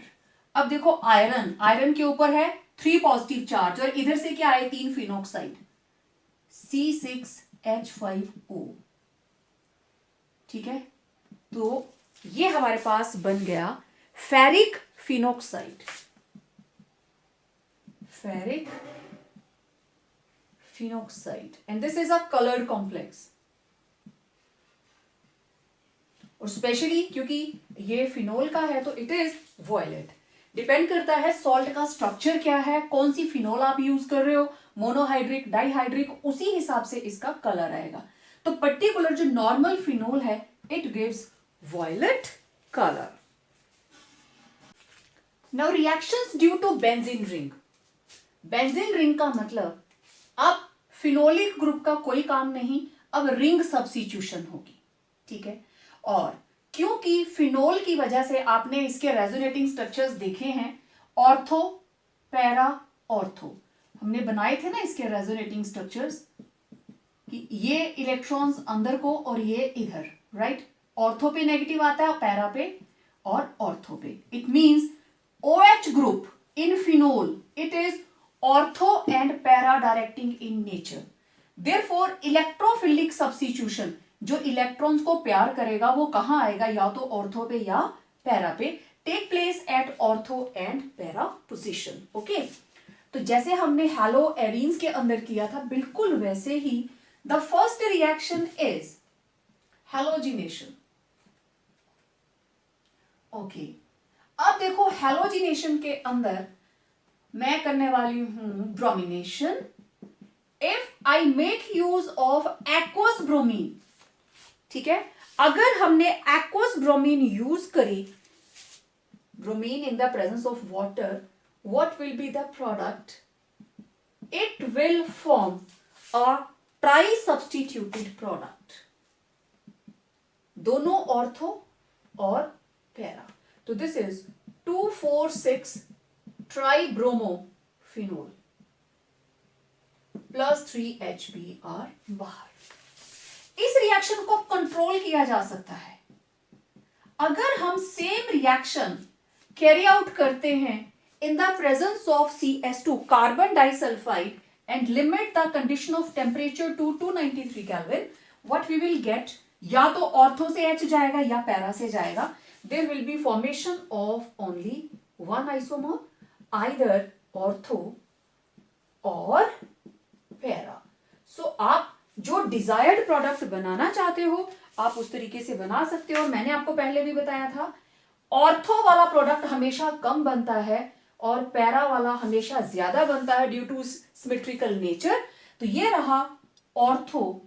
अब देखो आयरन, आयरन के ऊपर है 3 पॉजिटिव चार्ज, और इधर से क्या आए 3 फिनोक्साइड C6H5O। ठीक है, तो ये हमारे पास बन गया ferric phenoxide, ferric phenoxide, and this is a coloured complex. और स्पेशली क्योंकि ये फिनोल का है तो इट इज वॉयलेट। डिपेंड करता है सॉल्ट का स्ट्रक्चर क्या है, कौन सी फिनोल आप यूज कर रहे हो, मोनोहाइड्रिक डाइहाइड्रिक, उसी हिसाब से इसका कलर आएगा। तो पर्टिकुलर जो नॉर्मल फिनोल है it gives violet colour. Now reactions due to benzene ring. Benzene ring का मतलब अब फिनोलिक ग्रुप का कोई काम नहीं, अब रिंग सब्स्टिट्यूशन होगी। ठीक है, और क्योंकि फिनोल की वजह से आपने इसके रेजोनेटिंग स्ट्रक्चर्स देखे हैं, ऑर्थो पैरा ऑर्थो, हमने बनाए थे ना इसके रेजोनेटिंग स्ट्रक्चर्स, कि ये इलेक्ट्रॉन्स अंदर को और ये इधर, राइट। ऑर्थो पे नेगेटिव आता है, पैरा पे और ऑर्थो पे। It means OH group in phenol it is ortho and para directing in nature. Therefore electrophilic substitution, जो इलेक्ट्रॉन्स को प्यार करेगा वो कहां आएगा, या तो ऑर्थो पे या पैरा पे, take place at ortho and para position. Okay, तो जैसे हमने हैलो एरीन्स के अंदर किया था बिल्कुल वैसे ही the first reaction is halogenation. Okay, अब देखो हैलोजिनेशन के अंदर मैं करने वाली हूं bromination. If I make use of aqueous bromine, ठीक है, अगर हमने एक्वस ब्रोमीन यूज करी, bromine in the presence of water, what will be the product? It will form a tri-substituted product, दोनों ऑर्थो और पैरा। तो दिस इज 2,4,6 ट्राइब्रोमोफिनोल प्लस 3HBr बाहर। इस रिएक्शन को कंट्रोल किया जा सकता है अगर हम सेम रिएक्शन कैरी आउट करते हैं in the presence of CS2 carbon disulfide and limit the condition of temperature to 293 Kelvin, what we will get, या तो ऑर्थो से H जाएगा या पैरा से जाएगा, there will be formation of only one isomer, either ortho और para. So आप जो डिजायर्ड प्रोडक्ट बनाना चाहते हो आप उस तरीके से बना सकते हो। मैंने आपको पहले भी बताया था ऑर्थो वाला प्रोडक्ट हमेशा कम बनता है और पैरा वाला हमेशा ज्यादा बनता है ड्यू टू सिमेट्रिकल नेचर। तो ये रहा ऑर्थो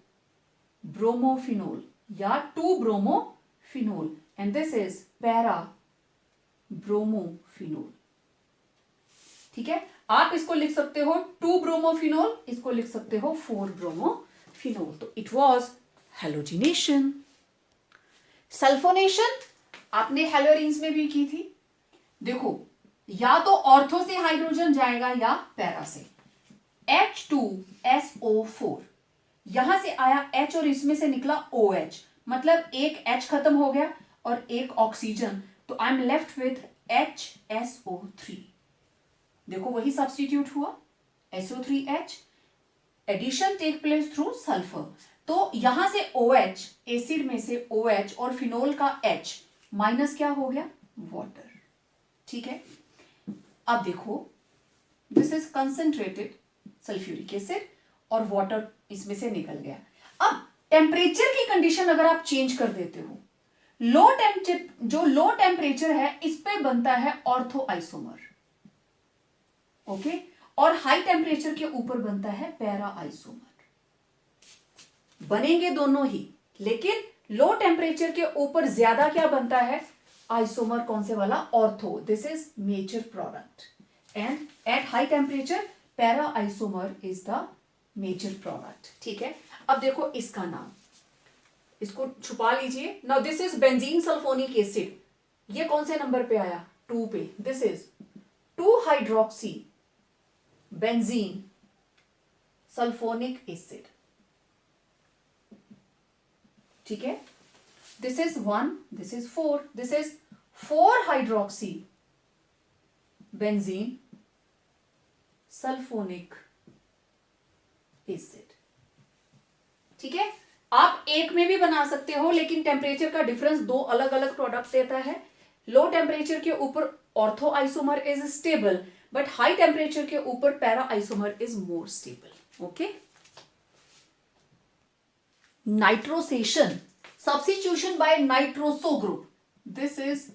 ब्रोमोफिनोल या two bromophenol and this is para bromophenol. ठीक है, आप इसको लिख सकते हो 2-ब्रोमोफिनोल, इसको लिख सकते हो 4-ब्रोमोफिनोल। तो इट वॉज हैलोजिनेशन। सल्फोनेशन आपने हैलोरिन्स में भी की थी। देखो या तो ऑर्थो से हाइड्रोजन जाएगा या पैरा से, H2SO4, यहां से आया H और इसमें से निकला OH, मतलब एक H खत्म हो गया और एक ऑक्सीजन, तो I am left with HSO3। देखो वही सब्स्टिट्यूट हुआ, SO3H, addition take place through sulphur, तो यहां से OH, एसिड में से OH और फिनोल का H माइनस क्या हो गया, वाटर। ठीक है, अब देखो this is concentrated sulphuric acid और वाटर इसमें से निकल गया। अब टेम्परेचर की कंडीशन अगर आप चेंज कर देते हो, जो लो टेम्परेचर है इस पे बनता है ऑर्थो आइसोमर, ओके, और हाई टेम्परेचर के ऊपर बनता है पैरा आइसोमर। बनेंगे दोनों ही, लेकिन लो टेम्परेचर के ऊपर ज्यादा क्या बनता है, आइसोमर। कौन से वाला, ortho, this is major product, and at high temperature para isomer is the major product. ठीक है, अब देखो इसका नाम, इसको छुपा लीजिए। Now this is benzene sulphonic acid, ये कौन से नंबर पे आया, 2 पे, this is 2 hydroxy benzene sulphonic acid. ठीक है, this is 1, this is 4, this is 4 hydroxy benzene sulphonic acid. ठीक है, आप एक में भी बना सकते हो, लेकिन टेम्परेचर का डिफरेंस दो अलग अलग प्रोडक्ट देता है। लो टेम्परेचर के ऊपर ortho isomer is stable, but high temperature के ऊपर para isomer is more stable. Okay, nitrosation, substitution by nitroso group, this is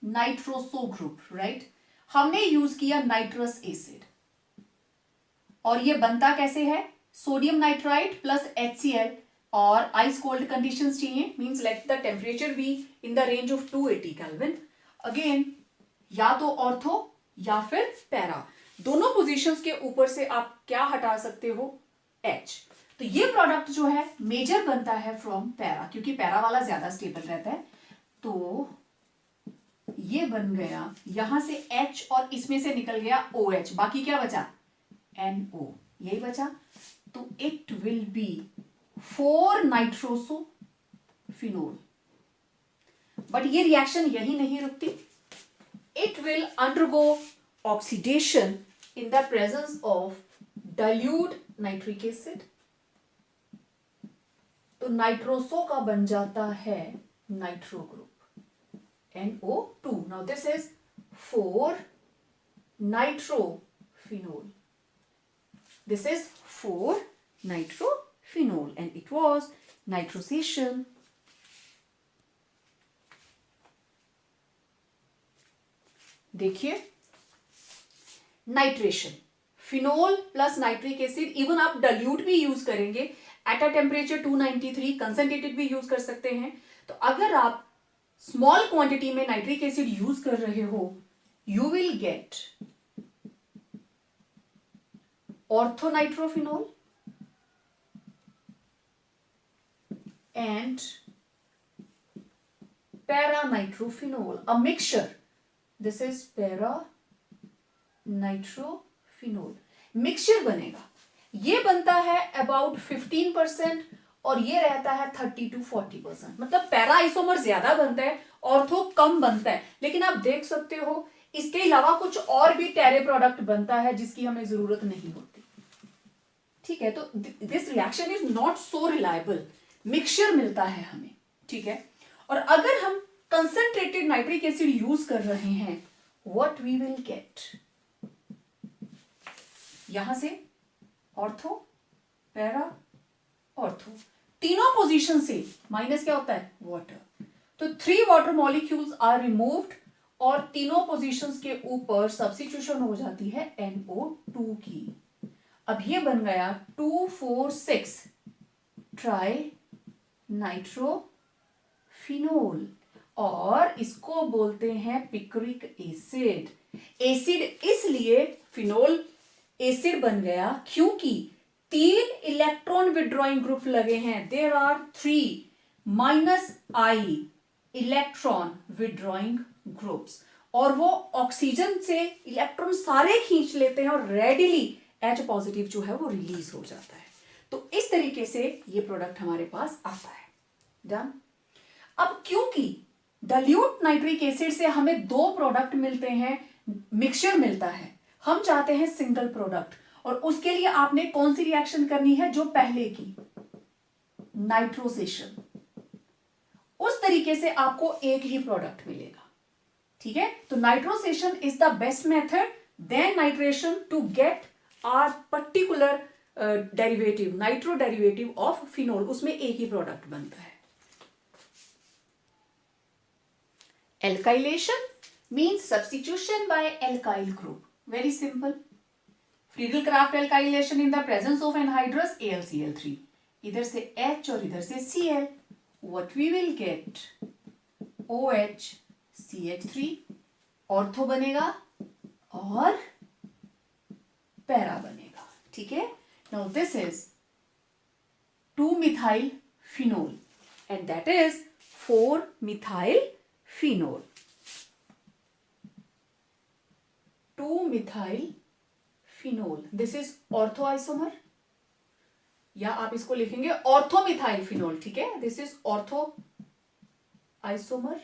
nitroso group, right. हमने यूज किया नाइट्रस एसिड, और ये बनता कैसे है, सोडियम नाइट्राइट प्लस HCl, और आइस कोल्ड कंडीशंस चाहिए, means let the temperature be in the range of 280 kelvin. Again या तो ऑर्थो या फिर पैरा, दोनों पोजीशंस के ऊपर से आप क्या हटा सकते हो, H। तो ये प्रोडक्ट जो है मेजर बनता है फ्रॉम पैरा, क्योंकि पैरा वाला ज्यादा स्टेबल रहता है। तो ये बन गया, यहां से H और इसमें से निकल गया OH, बाकी क्या बचा, NO, यही बचा। तो it will be 4 nitroso phenol. But ये रिएक्शन यही नहीं रुकती, it will undergo oxidation in the presence of dilute nitric acid. तो नाइट्रोसो का बन जाता है nitro group, NO2। Now this is 4 nitrophenol, this is 4 nitrophenol, and it was nitrosation. देखिए nitration, phenol plus nitric acid, even आप dilute भी use करेंगे at a temperature 293, concentrated भी यूज कर सकते हैं। तो अगर आप स्मॉल क्वांटिटी में नाइट्रिक एसिड यूज कर रहे हो, you will get orthonitrophenol and paranitrophenol, a mixture. This is paranitrophenol, mixture बनेगा। ये बनता है अबाउट 15% और ये रहता है 30 to 40%, मतलब पैरा आइसोमर ज्यादा बनता है, ऑर्थो कम बनता है। लेकिन आप देख सकते हो इसके अलावा कुछ और भी टेरे प्रोडक्ट बनता है जिसकी हमें जरूरत नहीं होती। ठीक है, तो this reaction is not so reliable, mixture मिलता है हमें। ठीक है, और अगर हम कंसंट्रेटेड नाइट्रिक एसिड यूज कर रहे हैं, व्हाट वी विल गेट, यहां से ऑर्थो पैरा ऑर्थो, तीनों पोजीशन से माइनस क्या होता है, वाटर। तो 3 वाटर मॉलिक्यूल्स आर रिमूव्ड और तीनों पोजीशंस के ऊपर सब्स्टिट्यूशन हो जाती है NO2 की। अब ये बन गया 2,4,6 ट्राई नाइट्रोफिनोल, और इसको बोलते हैं पिक्रिक एसिड। एसिड इसलिए फिनोल एसिड बन गया क्योंकि 3 इलेक्ट्रॉन विड्रॉइंग ग्रुप लगे हैं, there are 3 -I electron withdrawing groups, और वो ऑक्सीजन से इलेक्ट्रॉन सारे खींच लेते हैं और रेडिली H पॉजिटिव जो है वो रिलीज हो जाता है। तो इस तरीके से ये प्रोडक्ट हमारे पास आता है। डन। अब क्योंकि डाइल्यूट नाइट्रिक एसिड से हमें दो प्रोडक्ट मिलते हैं, मिक्सचर मिलता है, हम चाहते हैं सिंगल प्रोडक्ट, और उसके लिए आपने कौन सी रिएक्शन करनी है, जो पहले की, नाइट्रोसेशन। उस तरीके से आपको एक ही प्रोडक्ट मिलेगा। ठीक है, तो nitrosation is the best method than nitration to get our particular derivative, nitro derivative of phenol. उसमें एक ही प्रोडक्ट बनता है। Alkylation means substitution by alkyl group. Very simple. Friedel-Crafts alkylation in the presence of anhydrous AlCl3. इधर से H और इधर से Cl. What we will get? OH CH3 ortho बनेगा और पैरा बनेगा। ठीक है। Now this is 2-methyl phenol and that is 4-methyl phenol. 2-methyl phenol. This is ortho isomer, या आप इसको लिखेंगे ऑर्थोमिथाइल फिनोल। ठीक है, this is ortho isomer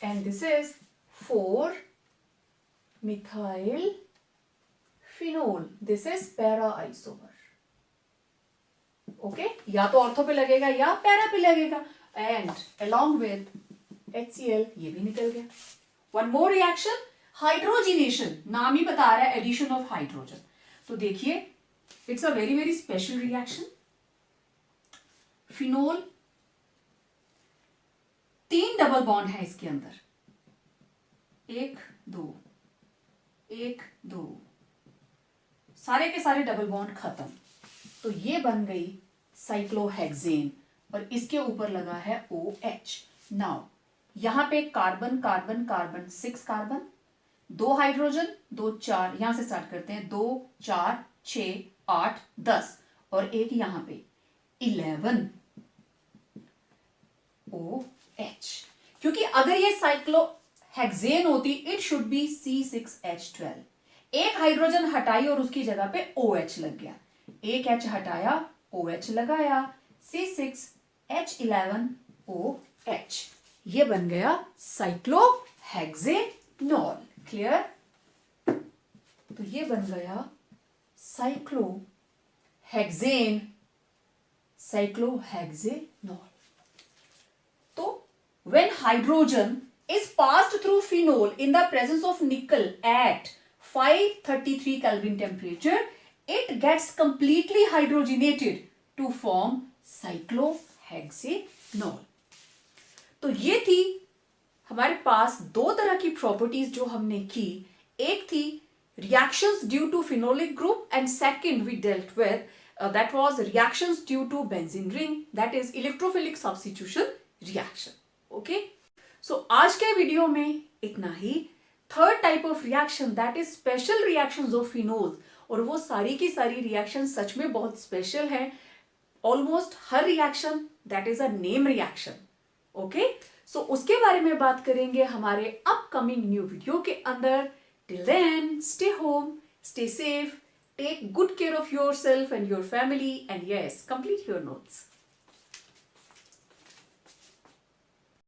and this is 4-methyl phenol, this is para isomer. Okay, या तो ortho पे लगेगा या पैरा पे लगेगा, एंड अलोंग विद HCl ये भी निकल गया। वन मोर रिएक्शन, हाइड्रोजिनेशन, नाम ही बता रहा है एडिशन ऑफ हाइड्रोजन। तो देखिए, it's a very very special reaction. Phenol 3 double bond है इसके अंदर, 1 2 1 2, सारे के सारे डबल बॉन्ड खत्म। तो ये बन गई साइक्लोहेक्सेन और इसके ऊपर लगा है OH। नाउ यहां पे carbon carbon carbon 6 carbon, 2 hydrogen 2 4, यहां से स्टार्ट करते हैं, 2 4 6 8 10 और एक यहां पे 11 OH। क्योंकि अगर ये साइक्लोहेक्सेन होती इट शुड बी C6H12। एक हाइड्रोजन हटाई और उसकी जगह पे OH लग गया, एक H हटाया OH लगाया, C6H11OH, ये बन गया साइक्लोहेक्सेनॉल। क्लियर? तो ये बन गया साइक्लोहेक्सेनॉल। तो when hydrogen is passed through phenol in the presence of nickel at 533 Kelvin temperature, it gets completely hydrogenated to form cyclohexanol. तो ये थी हमारे पास दो तरह की प्रॉपर्टीज जो हमने की। एक थी reactions due to phenolic group and second we dealt with that was reactions due to benzene ring, that is electrophilic substitution reaction. Okay, so आज के वीडियो में इतना ही। Third type of reaction that is special reactions of phenol, और वो सारी की सारी रिएक्शन सच में बहुत स्पेशल है। ऑलमोस्ट हर reaction that is a name reaction. Okay, so उसके बारे में बात करेंगे हमारे अपकमिंग न्यू वीडियो के अंदर। Till then stay home, stay safe, take good care of yourself and your family, and yes, complete your notes.